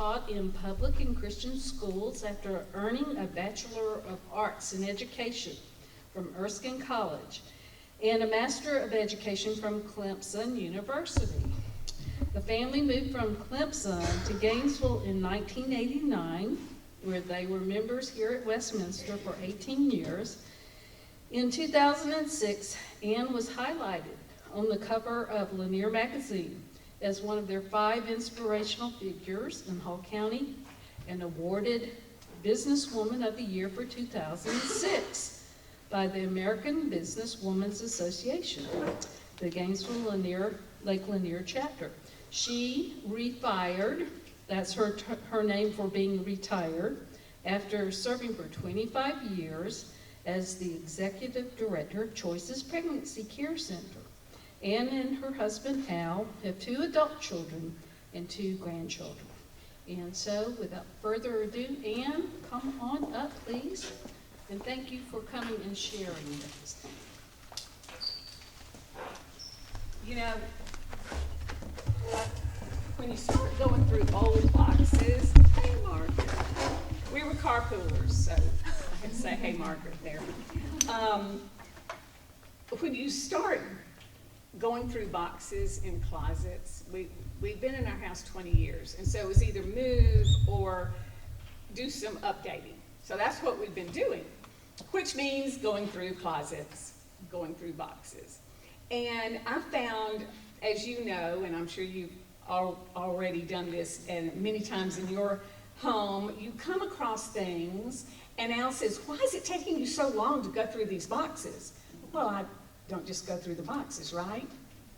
taught in public and Christian schools after earning a Bachelor of Arts in Education from Erskine College and a Master of Education from Clemson University. The family moved from Clemson to Gainesville in 1989, where they were members here at Westminster for 18 years. In 2006, Ann was highlighted on the cover of Lanier magazine as one of their 5 inspirational figures in Hall County and awarded Businesswoman of the Year for 2006 by the American Businesswomen's Association, the Gainesville Lake Lanier chapter. She refired, that's her name for being retired, after serving for 25 years as the Executive Director of Choices Pregnancy Care Center. Ann and her husband, Al, have 2 adult children and 2 grandchildren. And so, without further ado, Ann, come on up, please. And thank you for coming and sharing this. You know, when you start going through old boxes, hey Margaret, we were carpoolers, so I can say hey Margaret there. When you start going through boxes in closets, we've been in our house 20 years, and so it was either move or do some updating. So that's what we've been doing, which means going through closets, going through boxes. And I found, as you know, and I'm sure you've already done this and many times in your home, you come across things and Al says, why is it taking you so long to go through these boxes? Well, I don't just go through the boxes, right?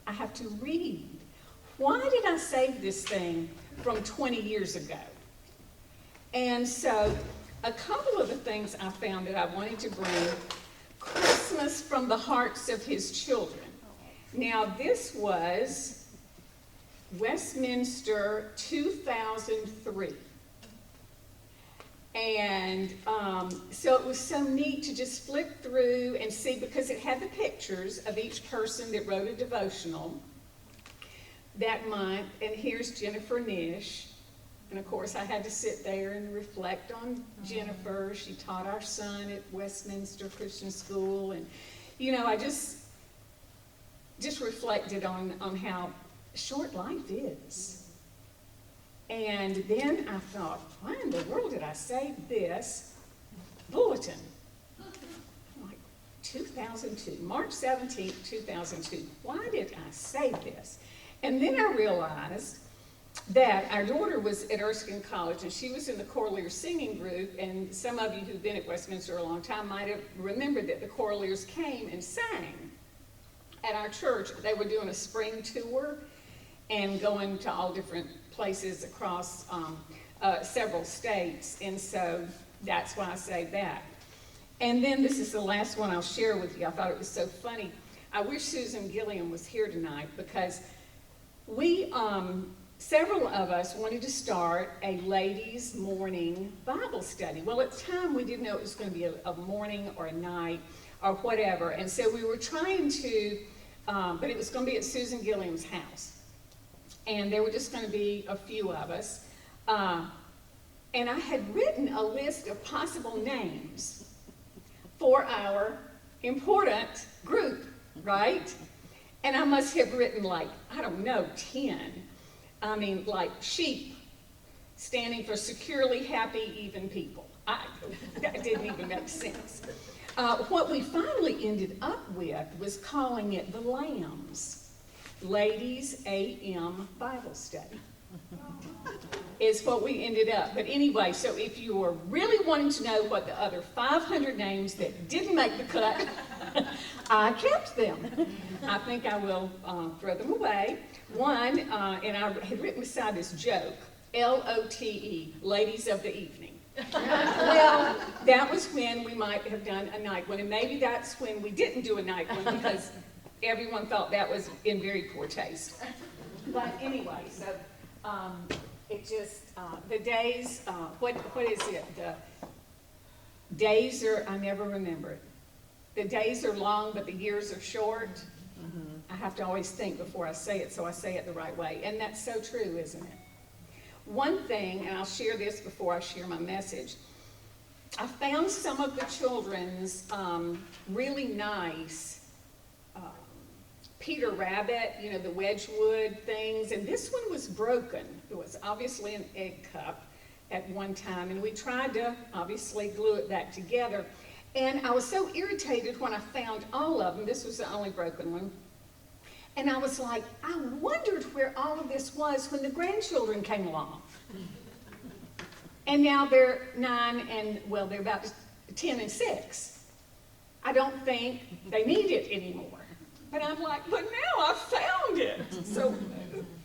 I have to read. Why did I save this thing from 20 years ago? And so a couple of the things I found that I wanted to bring: Christmas from the Hearts of His Children. Now, this was Westminster 2003. And so it was so neat to just flip through and see, because it had the pictures of each person that wrote a devotional that month. And here's Jennifer Nish. And of course, I had to sit there and reflect on Jennifer. She taught our son at Westminster Christian School. And, you know, I just reflected on how short life is. And then I thought, why in the world did I save this bulletin? Like 2002, March 17th, 2002. Why did I save this? And then I realized that our daughter was at Erskine College, and she was in the Choraleers singing group, and some of you who've been at Westminster a long time might have remembered that the Choraleers came and sang at our church. They were doing a spring tour and going to all different places across several states, and so that's why I say that. And then this is the last one I'll share with you. I thought it was so funny. I wish Susan Gilliam was here tonight, because we, several of us wanted to start a ladies' morning Bible study. Well, at the time we didn't know it was going to be a morning or a night or whatever, and so we were trying to, but it was going to be at Susan Gilliam's house. And there were just going to be a few of us. And I had written a list of possible names for our important group, right? And I must have written like, I don't know, 10. I mean, like sheep, standing for securely happy, even people. That didn't even make sense. What we finally ended up with was calling it the Lambs. Ladies AM Bible Study is what we ended up. But anyway, so if you are really wanting to know what the other 500 names that didn't make the cut, I kept them. I think I will throw them away. One, and I had written beside this joke, LOTE, Ladies of the Evening. Well, that was when we might have done a night one, and maybe that's when we didn't do a night one, because everyone thought that was in very poor taste. But anyway, so it just, the days, what is it? The days are, I never remember it. The days are long, but the years are short. I have to always think before I say it, so I say it the right way. And that's so true, isn't it? one thing, and I'll share this before I share my message, I found some of the children's really nice Peter Rabbit, you know, the Wedgwood things, and this one was broken. It was obviously an egg cup at one time, and we tried to obviously glue it back together. And I was so irritated when I found all of them. This was the only broken one. And I was like, I wondered where all of this was when the grandchildren came along. And now they're 9 and, well, they're about 10 and 6. I don't think they need it anymore. But I'm like, but now I found it. So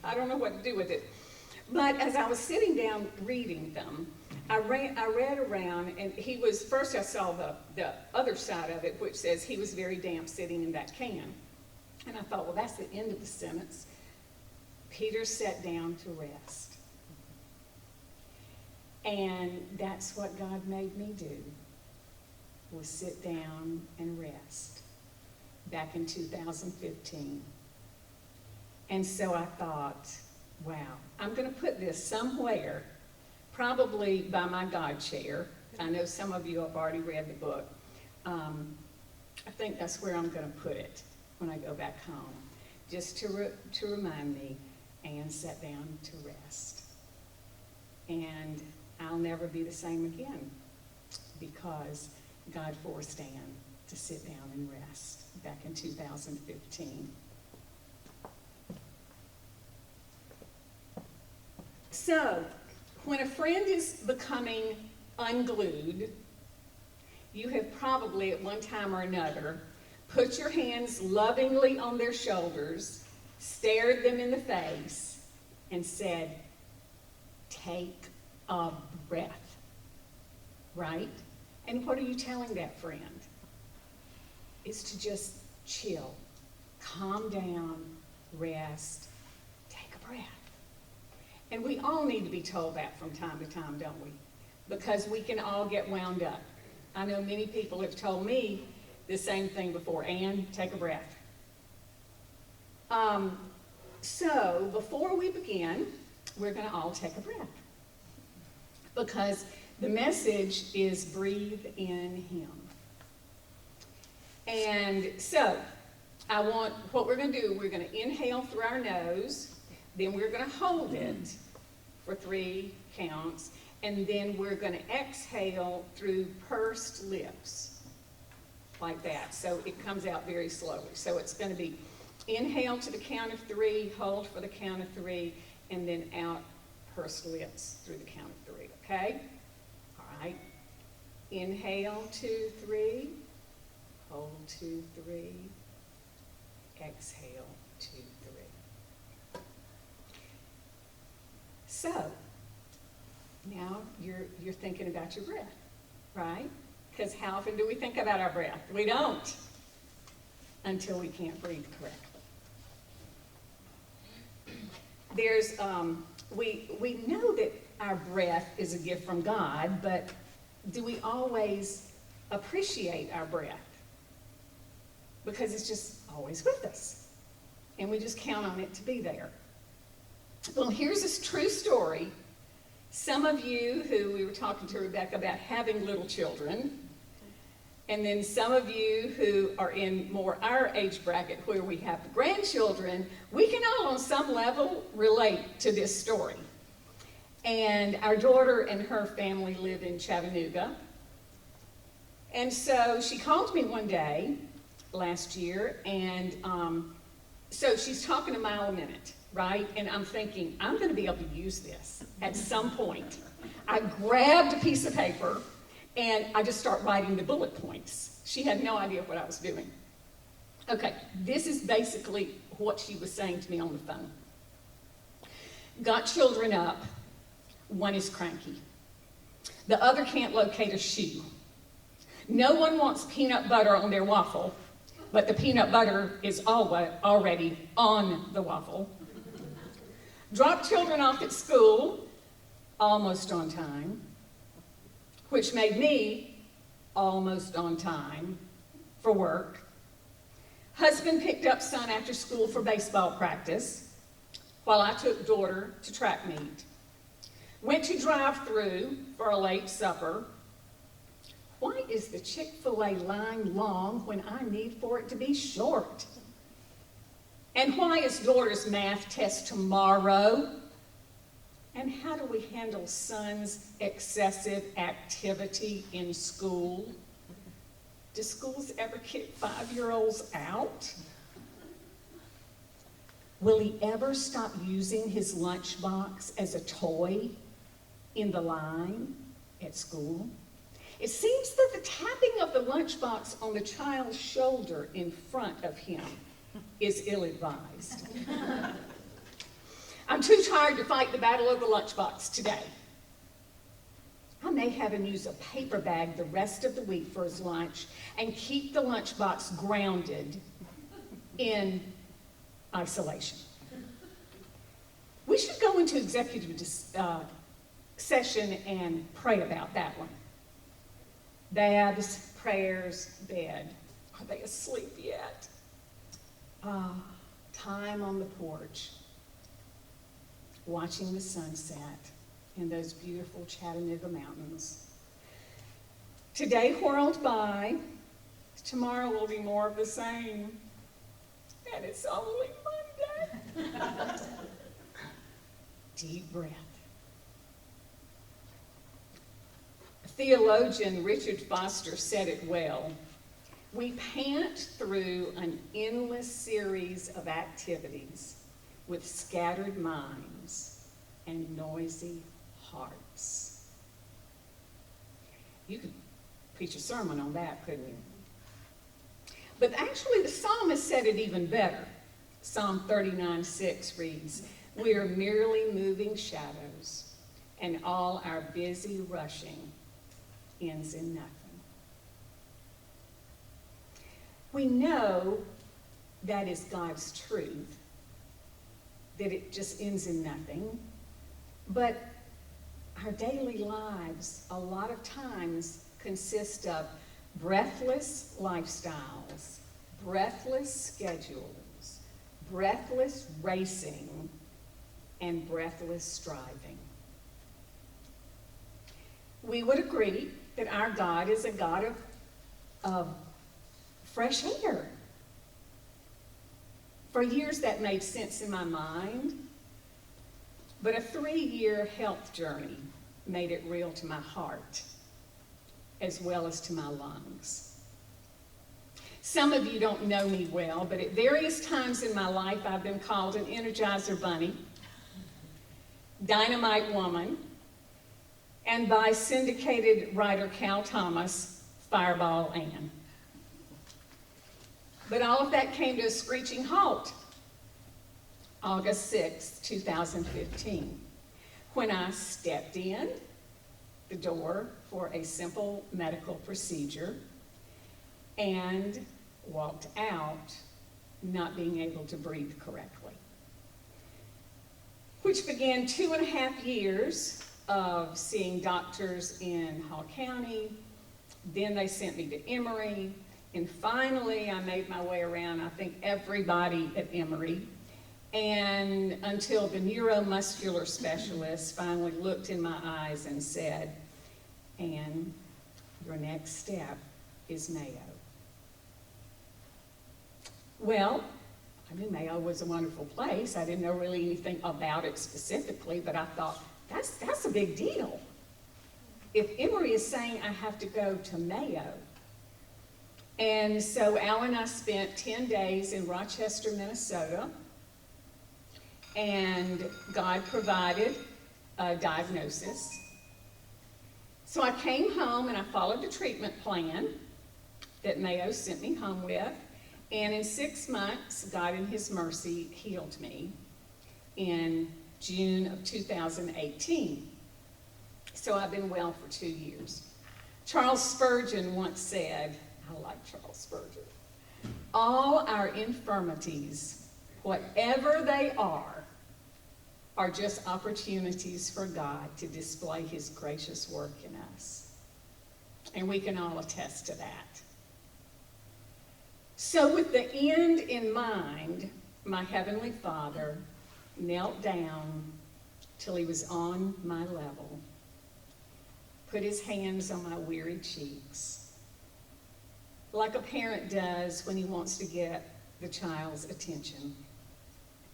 I don't know what to do with it. But as I was sitting down reading them, I read around, and he was, first I saw the other side of it, which says he was very damp sitting in that can. And I thought, well, that's the end of the sentence. Peter sat down to rest. And that's what God made me do, was sit down and rest back in 2015. And so I thought, wow, I'm going to put this somewhere, probably by my God chair. I know some of you have already read the book. I think that's where I'm going to put it when I go back home, just to remind me, Ann sat down to rest. And I'll never be the same again, because God forced Ann to sit down and rest back in 2015. So, when a friend is becoming unglued, you have probably at one time or another put your hands lovingly on their shoulders, stared them in the face, and said, take a breath, right? And what are you telling that friend? It's to just chill, calm down, rest, take a breath. And we all need to be told that from time to time, don't we? Because we can all get wound up. I know many people have told me the same thing before. Ann, take a breath. So before we begin, we're going to all take a breath. Because the message is breathe in Him. And so, what we're going to do, we're going to inhale through our nose, then we're going to hold it for 3 counts, and then we're going to exhale through pursed lips, like that. So it comes out very slowly. So it's going to be inhale to the count of 3, hold for the count of 3, and then out pursed lips through the count of 3, okay? All right. Inhale, 2, 3. Hold, 2, 3. Exhale, 2, 3. So, now you're thinking about your breath, right? Because how often do we think about our breath? We don't, until we can't breathe correctly. There's, we know that our breath is a gift from God, but do we always appreciate our breath? Because it's just always with us, and we just count on it to be there. Well, here's this true story. Some of you who we were talking to Rebecca about having little children, and then some of you who are in more our age bracket where we have the grandchildren, we can all on some level relate to this story. And our daughter and her family live in Chattanooga. And so she called me one day last year, and so she's talking a mile a minute, right? And I'm thinking, I'm going to be able to use this at some point. I grabbed a piece of paper, and I just start writing the bullet points. She had no idea what I was doing. Okay, this is basically what she was saying to me on the phone. Got children up. One is cranky. The other can't locate a shoe. No one wants peanut butter on their waffle, but the peanut butter is already on the waffle. Dropped children off at school, almost on time, which made me almost on time for work. Husband picked up son after school for baseball practice, while I took daughter to track meet. went to drive-through for a late supper. Why is the Chick-fil-A line long when I need for it to be short? And why is daughter's math test tomorrow? And how do we handle son's excessive activity in school? Do schools ever kick 5-year-olds out? Will he ever stop using his lunchbox as a toy in the line at school? It seems that the tapping of the lunchbox on the child's shoulder in front of him is ill-advised. I'm too tired to fight the battle of the lunchbox today. I may have him use a paper bag the rest of the week for his lunch and keep the lunchbox grounded in isolation. We should go into executive session and pray about that one. Babs, prayers, bed. Are they asleep yet? Time on the porch, watching the sunset in those beautiful Chattanooga mountains. Today whirled by. Tomorrow will be more of the same. And it's only Monday. Deep breath. Theologian Richard Foster said it well. We pant through an endless series of activities with scattered minds and noisy hearts. You could preach a sermon on that, couldn't you? But actually, the psalmist said it even better. Psalm 39:6 reads, "We are merely moving shadows, and all our busy rushing ends in nothing." We know that is God's truth, that it just ends in nothing. But our daily lives, a lot of times, consist of breathless lifestyles, breathless schedules, breathless racing, and breathless striving. We would agree that our God is a God of fresh air. For years that made sense in my mind, but a 3-year health journey made it real to my heart, as well as to my lungs. Some of you don't know me well, but at various times in my life, I've been called an Energizer Bunny, Dynamite Woman, and by syndicated writer Cal Thomas, Fireball Ann. But all of that came to a screeching halt August 6, 2015, when I stepped in the door for a simple medical procedure and walked out not being able to breathe correctly, which began 2.5 years of seeing doctors in Hall County. Then they sent me to Emory, and finally I made my way around, I think, everybody at Emory, and until the neuromuscular specialist finally looked in my eyes and said, "Ann, your next step is Mayo." Well, I knew Mayo was a wonderful place. I didn't know really anything about it specifically, but I thought, that's a big deal. If Emory is saying I have to go to Mayo. And so Al and I spent 10 days in Rochester, Minnesota, and God provided a diagnosis. So I came home and I followed the treatment plan that Mayo sent me home with, and in 6 months, God in His mercy healed me in June of 2018. So I've been well for 2 years. Charles Spurgeon once said, I like Charles Spurgeon, "All our infirmities, whatever they are just opportunities for God to display His gracious work in us." And we can all attest to that. So with the end in mind, my Heavenly Father knelt down till he was on my level, put his hands on my weary cheeks, like a parent does when he wants to get the child's attention,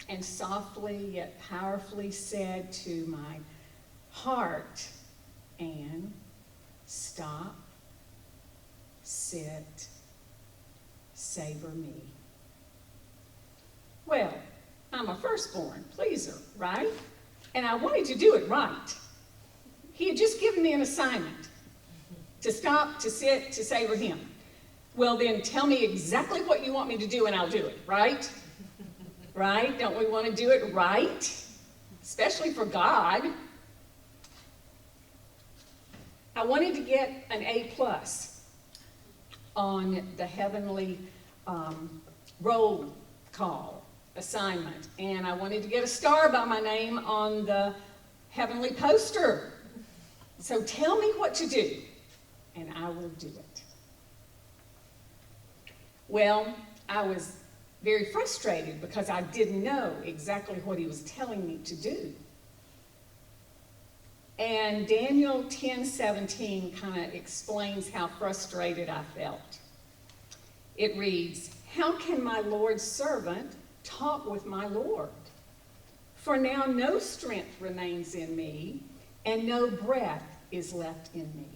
and softly yet powerfully said to my heart, Ann, stop, sit, savor me. Well, I'm a firstborn pleaser, right? And I wanted to do it right. He had just given me an assignment to stop, to sit, to savor him. Well, then tell me exactly what you want me to do and I'll do it, right? Right? Don't we want to do it right? Especially for God. I wanted to get an A+ on the heavenly roll call assignment, and I wanted to get a star by my name on the heavenly poster. So tell me what to do, and I will do it. Well, I was very frustrated because I didn't know exactly what he was telling me to do. And Daniel 10:17 kind of explains how frustrated I felt. It reads, "How can my Lord's servant talk with my Lord? For now no strength remains in me, and no breath is left in me."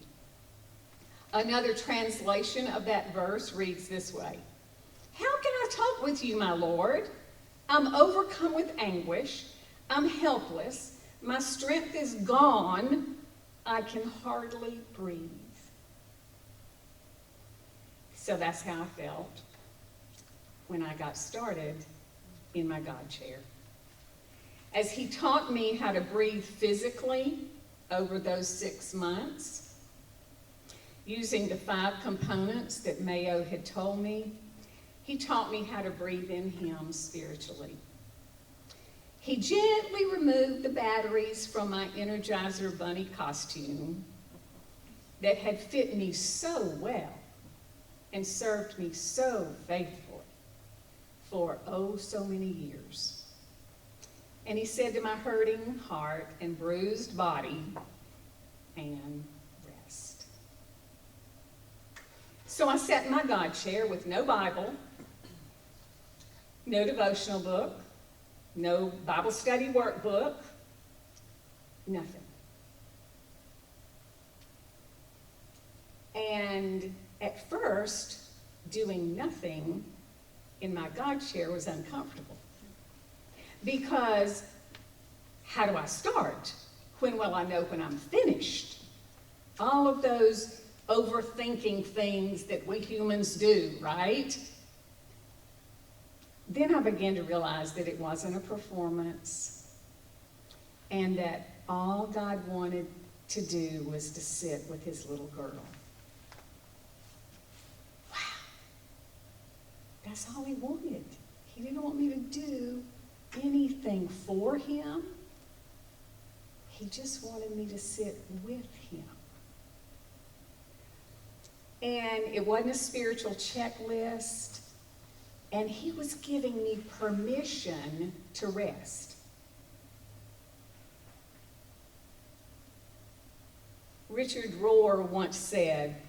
Another translation of that verse reads this way, "How can I talk with you, my Lord? I'm overcome with anguish. I'm helpless. My strength is gone. I can hardly breathe." So that's how I felt when I got started in my God chair. As he taught me how to breathe physically over those 6 months, using the 5 components that Mayo had told me, he taught me how to breathe in him spiritually. He gently removed the batteries from my Energizer Bunny costume that had fit me so well and served me so faithfully for oh so many years. And he said to my hurting heart and bruised body, "And rest." So I sat in my God chair with no Bible, no devotional book, no Bible study workbook, nothing. And at first, doing nothing in my God chair was uncomfortable. Because how do I start? When will I know when I'm finished? All of those overthinking things that we humans do, right? Then I began to realize that it wasn't a performance and that all God wanted to do was to sit with his little girl. Wow. That's all he wanted. He didn't want me to do anything for him. He just wanted me to sit with him. And it wasn't a spiritual checklist. And he was giving me permission to rest. Richard Rohr once said,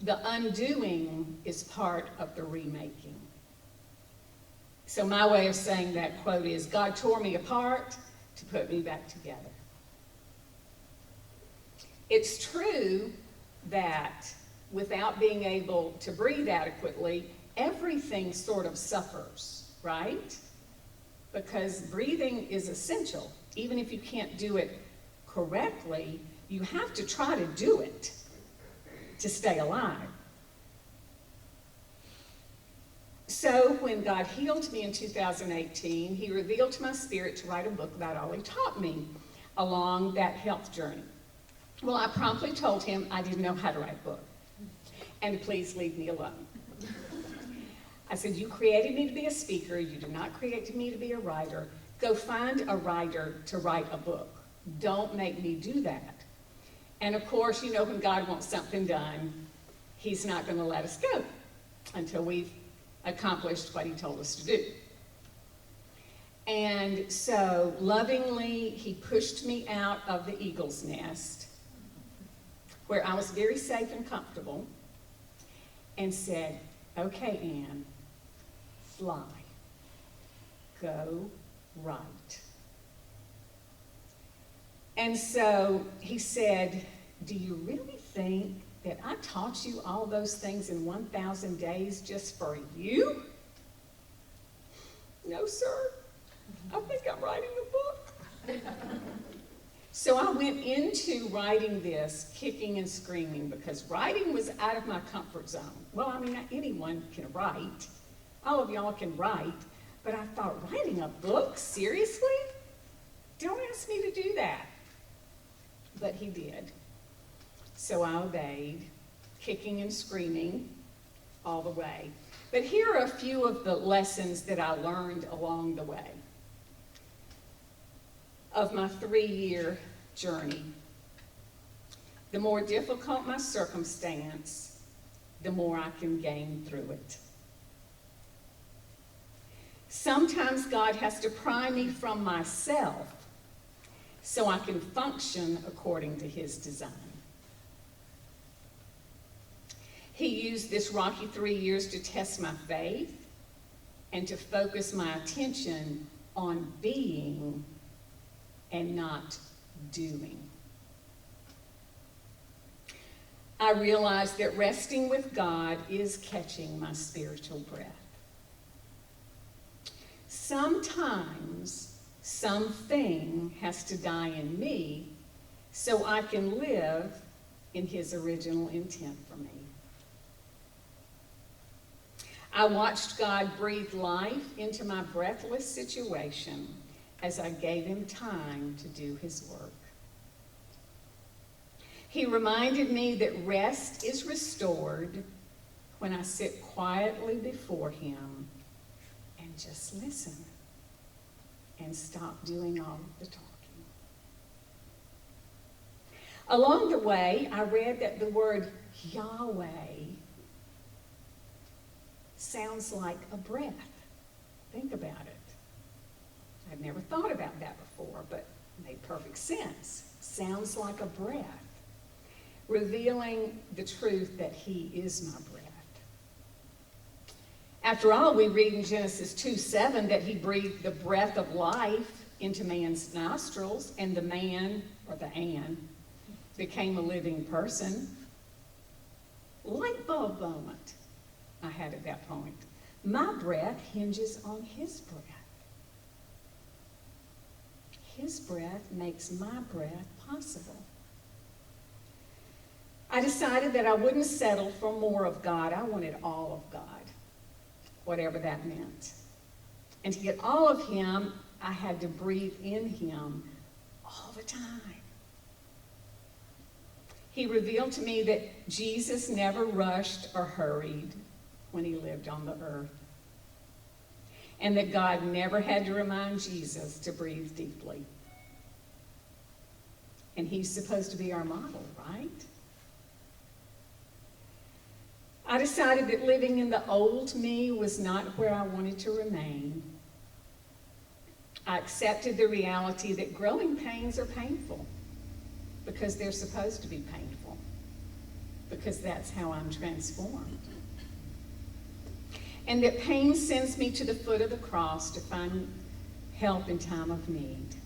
"The undoing is part of the remaking." So my way of saying that quote is, God tore me apart to put me back together. It's true that without being able to breathe adequately, everything sort of suffers, right? Because breathing is essential. Even if you can't do it correctly, you have to try to do it to stay alive. So when God healed me in 2018, he revealed to my spirit to write a book about all he taught me along that health journey. Well, I promptly told him I didn't know how to write a book, and please leave me alone. I said, you created me to be a speaker. You did not create me to be a writer. Go find a writer to write a book. Don't make me do that. And of course, you know, when God wants something done, he's not going to let us go until we've accomplished what he told us to do. And so lovingly, he pushed me out of the eagle's nest, where I was very safe and comfortable, and said, "Okay, Ann, fly. Go right." And so he said, "Do you really think that I taught you all those things in 1,000 days just for you?" "No, sir. I think I'm writing a book." So I went into writing this kicking and screaming, because writing was out of my comfort zone. Well, I mean, anyone can write. All of y'all can write. But I thought, writing a book? Seriously? Don't ask me to do that. But he did. So I obeyed, kicking and screaming all the way. But here are a few of the lessons that I learned along the way of my 3-year journey. The more difficult my circumstance, the more I can gain through it. Sometimes God has to pry me from myself so I can function according to his design. He used this rocky 3 years to test my faith and to focus my attention on being and not doing. I realized that resting with God is catching my spiritual breath. Sometimes something has to die in me so I can live in his original intent for me. I watched God breathe life into my breathless situation as I gave him time to do his work. He reminded me that rest is restored when I sit quietly before him and just listen and stop doing all of the talking. Along the way, I read that the word Yahweh sounds like a breath. Think about it. I'd never thought about that before, but it made perfect sense. Sounds like a breath, revealing the truth that he is my breath. After all, we read in Genesis 2:7 that he breathed the breath of life into man's nostrils, and the man, or the Ann, became a living person. Light bulb moment I had at that point. My breath hinges on his breath. His breath makes my breath possible. I decided that I wouldn't settle for more of God. I wanted all of God, whatever that meant. And to get all of him, I had to breathe in him all the time. He revealed to me that Jesus never rushed or hurried when he lived on the earth, and that God never had to remind Jesus to breathe deeply. And he's supposed to be our model, right? I decided that living in the old me was not where I wanted to remain. I accepted the reality that growing pains are painful because they're supposed to be painful, because that's how I'm transformed. And that pain sends me to the foot of the cross to find help in time of need.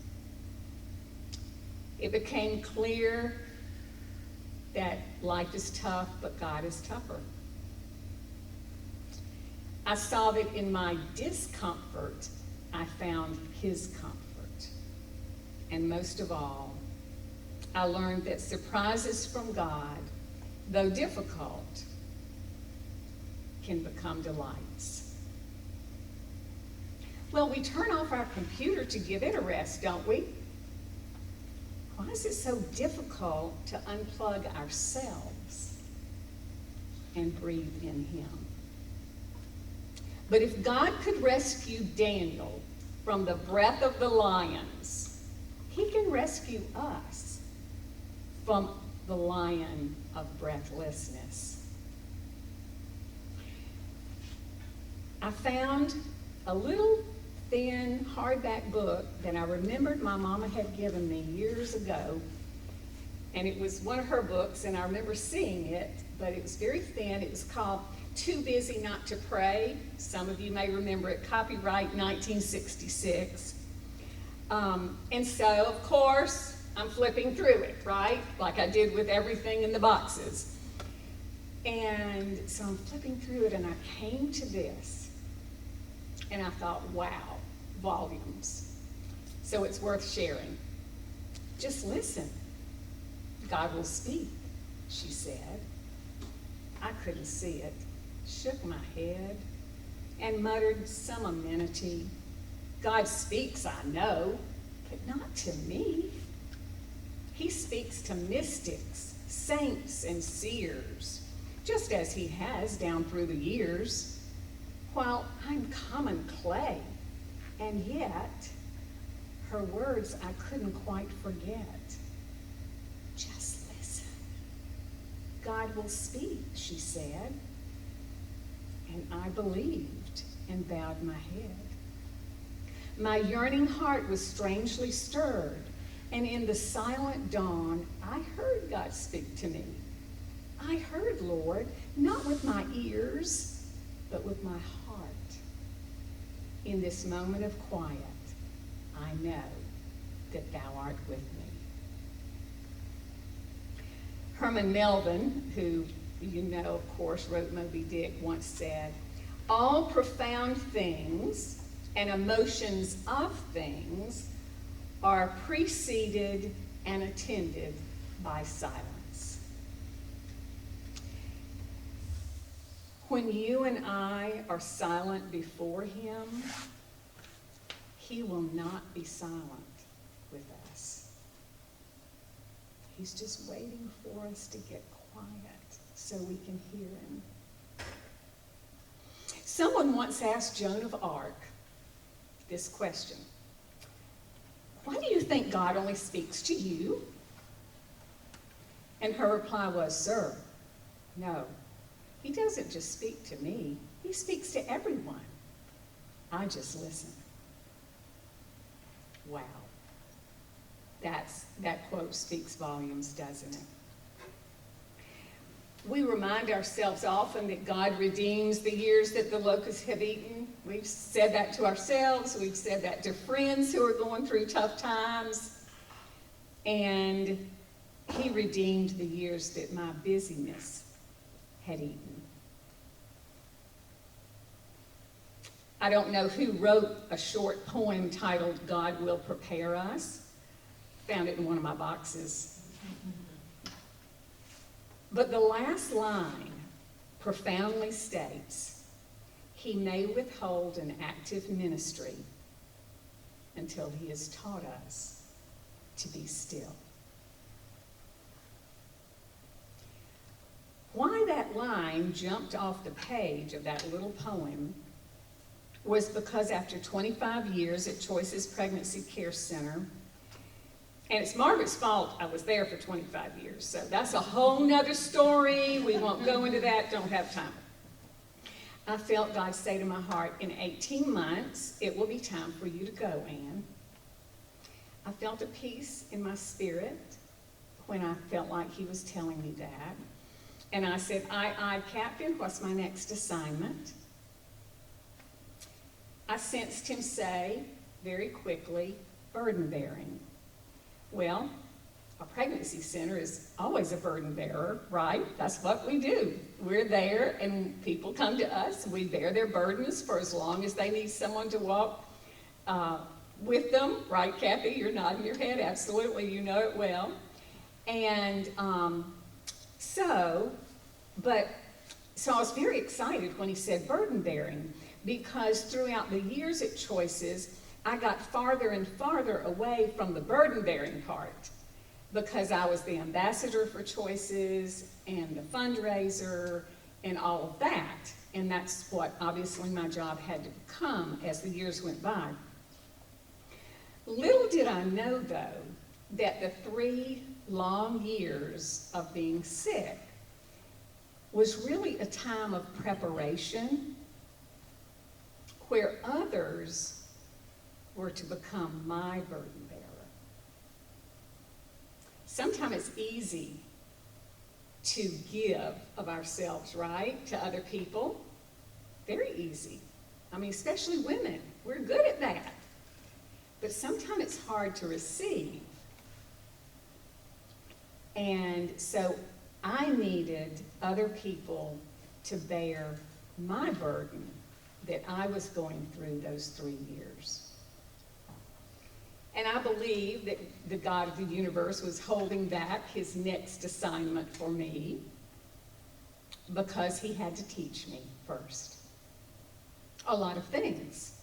It became clear that life is tough, but God is tougher. I saw that in my discomfort, I found his comfort. And most of all, I learned that surprises from God, though difficult, can become delights. Well, we turn off our computer to give it a rest, don't we? Why is it so difficult to unplug ourselves and breathe in him? But if God could rescue Daniel from the breath of the lions, he can rescue us from the lion of breathlessness. I found a little thin hardback book that I remembered my mama had given me years ago. And it was one of her books, and I remember seeing it, but it was very thin. It was called Too Busy Not to Pray. Some of you may remember it, copyright 1966. And so, of course, I'm flipping through it, right? Like I did with everything in the boxes. And so I'm flipping through it, and I came to this. And I thought, wow, volumes. So it's worth sharing. Just listen. God will speak, she said. I couldn't see it, shook my head, and muttered some amenity. God speaks, I know, but not to me. He speaks to mystics, saints, and seers, just as he has down through the years, while I'm common clay. And yet, her words I couldn't quite forget. Just listen. God will speak, she said. And I believed and bowed my head. My yearning heart was strangely stirred, and in the silent dawn, I heard God speak to me. I heard, Lord, not with my ears, but with my heart. In this moment of quiet, I know that thou art with me. Herman Melvin, who you know, of course, wrote Moby Dick, once said, all profound things and emotions of things are preceded and attended by silence. When you and I are silent before him, he will not be silent with us. He's just waiting for us to get quiet so we can hear him. Someone once asked Joan of Arc this question: why do you think God only speaks to you? And her reply was, sir, no, he doesn't just speak to me. He speaks to everyone. I just listen. Wow. That quote speaks volumes, doesn't it? We remind ourselves often that God redeems the years that the locusts have eaten. We've said that to ourselves. We've said that to friends who are going through tough times. And he redeemed the years that my busyness had eaten. I don't know who wrote a short poem titled God Will Prepare Us. Found it in one of my boxes. But the last line profoundly states, he may withhold an active ministry until he has taught us to be still. Why that line jumped off the page of that little poem was because after 25 years at Choices Pregnancy Care Center, and it's Margaret's fault I was there for 25 years, so that's a whole nother story. We won't go into that, don't have time. I felt God say to my heart, in 18 months, it will be time for you to go, Ann. I felt a peace in my spirit when I felt like he was telling me that. And I said, aye, Captain, what's my next assignment? I sensed him say, very quickly, burden bearing. Well, a pregnancy center is always a burden bearer, right? That's what we do. We're there, and people come to us. We bear their burdens for as long as they need someone to walk with them, right, Kathy? You're nodding your head. Absolutely, you know it well. And so I was very excited when he said burden bearing, because throughout the years at Choices, I got farther and farther away from the burden-bearing part because I was the ambassador for Choices and the fundraiser and all of that. And that's what obviously my job had to become as the years went by. Little did I know, though, that the 3 long years of being sick was really a time of preparation where others were to become my burden bearer. Sometimes it's easy to give of ourselves, right, to other people. Very easy. I mean, especially women. We're good at that. But sometimes it's hard to receive. And so I needed other people to bear my burden that I was going through those 3 years. And I believe that the God of the universe was holding back his next assignment for me because he had to teach me first a lot of things.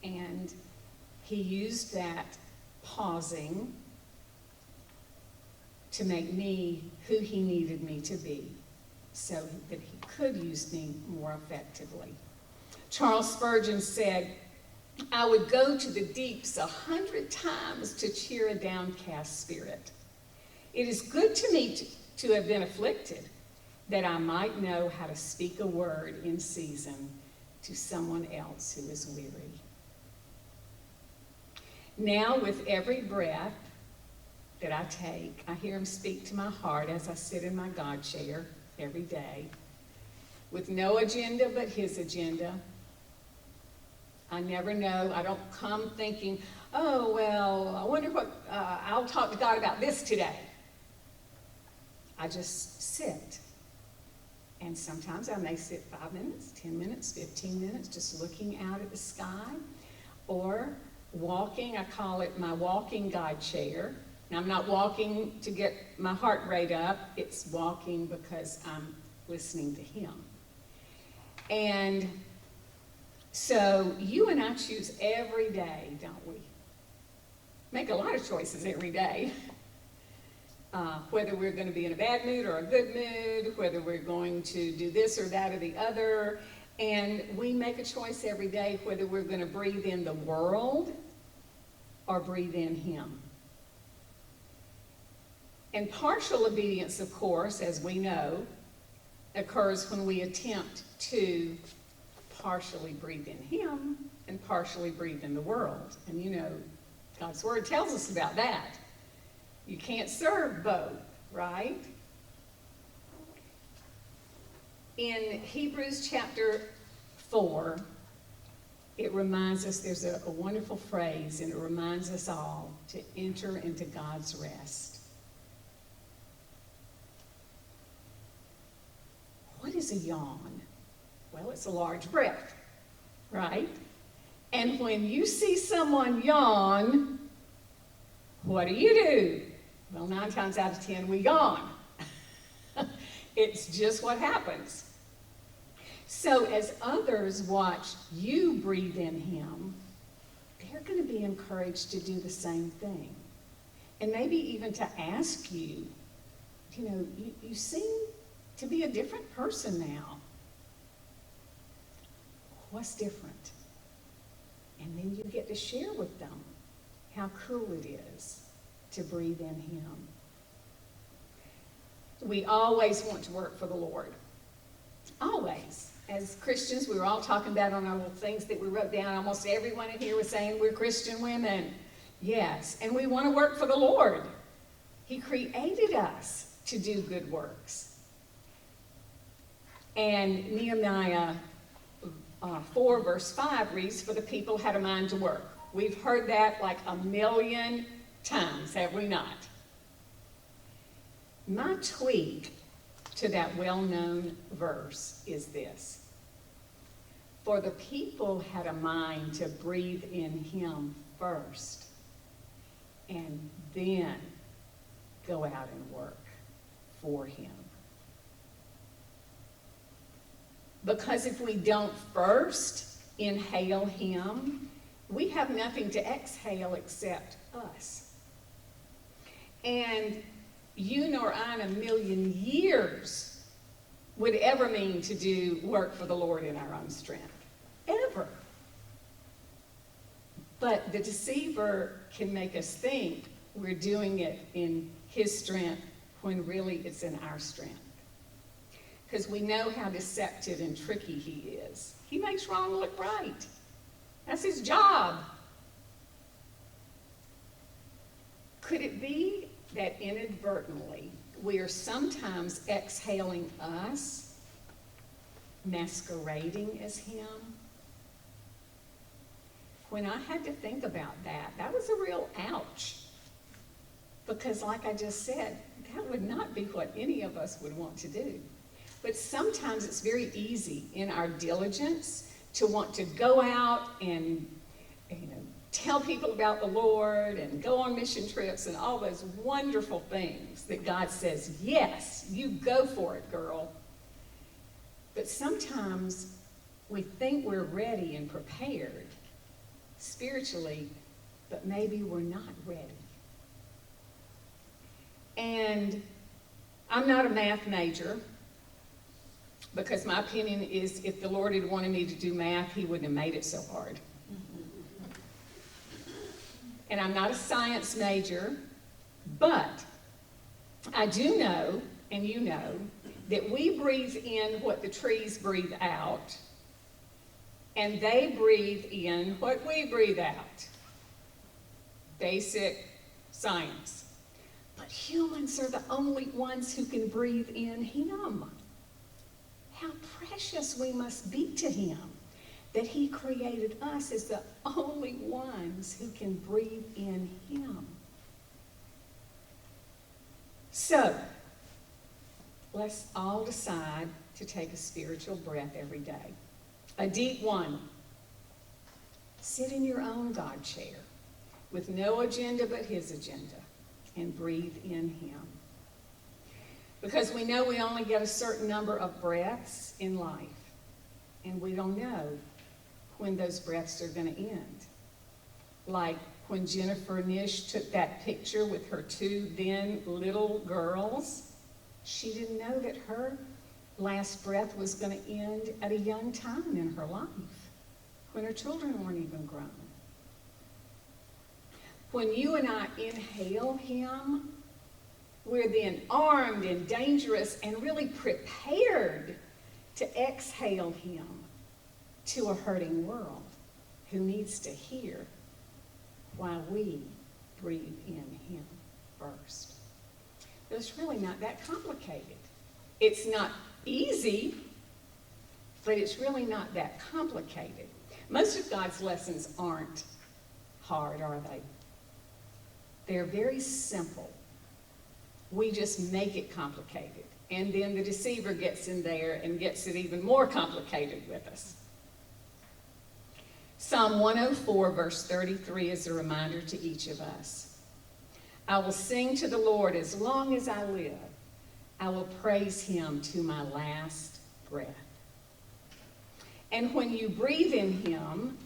And he used that pausing to make me who he needed me to be so that he could use me more effectively. Charles Spurgeon said, "I would go to the deeps 100 times to cheer a downcast spirit. It is good to me to have been afflicted, that I might know how to speak a word in season to someone else who is weary." Now, with every breath that I take, I hear him speak to my heart as I sit in my God chair every day, with no agenda but his agenda. I never know. I don't come thinking, oh, well, I wonder what, I'll talk to God about this today. I just sit. And sometimes I may sit 5 minutes, 10 minutes, 15 minutes, just looking out at the sky, or walking. I call it my walking God chair. And I'm not walking to get my heart rate up. It's walking because I'm listening to him. And so you and I choose every day, don't we? Make a lot of choices every day. Whether we're going to be in a bad mood or a good mood, whether we're going to do this or that or the other. And we make a choice every day whether we're going to breathe in the world or breathe in him. And partial obedience, of course, as we know, occurs when we attempt to partially breathe in him and partially breathe in the world. And you know, God's word tells us about that. You can't serve both, right? In Hebrews chapter 4, it reminds us, there's a wonderful phrase, and it reminds us all to enter into God's rest. What is a yawn? Well, it's a large breath, right? And when you see someone yawn, what do? Well, 9 times out of 10, we yawn. It's just what happens. So as others watch you breathe in him, they're going to be encouraged to do the same thing. And maybe even to ask you, you know, you seem to be a different person now. What's different? And then you get to share with them how cool it is to breathe in him. We always want to work for the Lord. Always. As Christians, we were all talking about on our little things that we wrote down. Almost everyone in here was saying we're Christian women. Yes, and we want to work for the Lord. He created us to do good works. And Nehemiah 4 verse 5 reads, "For the people had a mind to work." We've heard that like a million times, have we not? My tweak to that well-known verse is this: for the people had a mind to breathe in him first and then go out and work for him. Because if we don't first inhale him, we have nothing to exhale except us. And you nor I in a million years would ever mean to do work for the Lord in our own strength. Ever. But the deceiver can make us think we're doing it in his strength when really it's in our strength. Because we know how deceptive and tricky he is. He makes wrong look right. That's his job. Could it be that inadvertently we are sometimes exhaling us, masquerading as him? When I had to think about that, that was a real ouch. Because like I just said, that would not be what any of us would want to do. But sometimes it's very easy in our diligence to want to go out and tell people about the Lord and go on mission trips and all those wonderful things that God says, yes, you go for it, girl. But sometimes we think we're ready and prepared spiritually, but maybe we're not ready. And I'm not a math major, because my opinion is if the Lord had wanted me to do math, he wouldn't have made it so hard. And I'm not a science major, but I do know, and you know, that we breathe in what the trees breathe out, and they breathe in what we breathe out. Basic science. But humans are the only ones who can breathe in him. How precious we must be to him that he created us as the only ones who can breathe in him. So, let's all decide to take a spiritual breath every day. A deep one. Sit in your own God chair with no agenda but his agenda and breathe in him. Because we know we only get a certain number of breaths in life, and we don't know when those breaths are going to end. Like when Jennifer Nish took that picture with her two then little girls, she didn't know that her last breath was going to end at a young time in her life, when her children weren't even grown. When you and I inhale him, we're then armed and dangerous and really prepared to exhale him to a hurting world who needs to hear why we breathe in him first. But it's really not that complicated. It's not easy, but it's really not that complicated. Most of God's lessons aren't hard, are they? They're very simple. We just make it complicated. And then the deceiver gets in there and gets it even more complicated with us. Psalm 104, verse 33 is a reminder to each of us. I will sing to the Lord as long as I live. I will praise him to my last breath. And when you breathe in him,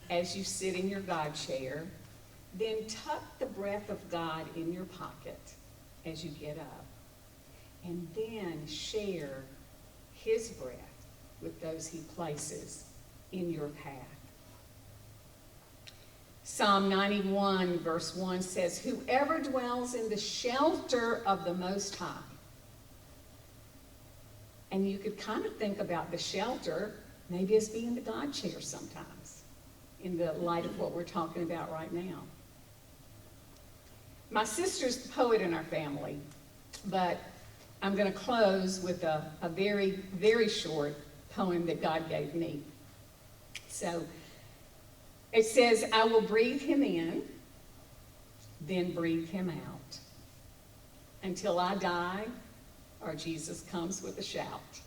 as you sit in your God chair, then tuck the breath of God in your pocket as you get up. And then share his breath with those he places in your path. Psalm 91, verse 1 says, whoever dwells in the shelter of the Most High. And you could kind of think about the shelter maybe as being the God chair sometimes, in the light of what we're talking about right now. My sister's the poet in our family, but I'm going to close with a very, very short poem that God gave me. So it says, I will breathe him in, then breathe him out, until I die or Jesus comes with a shout.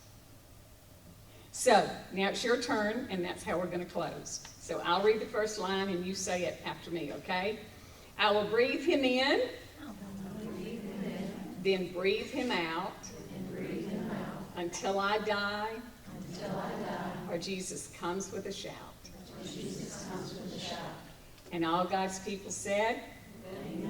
So now it's your turn, and that's how we're going to close. So I'll read the first line, and you say it after me, okay? I will breathe him in, then breathe him out, until I die, or Jesus comes with a shout. And all God's people said, Amen.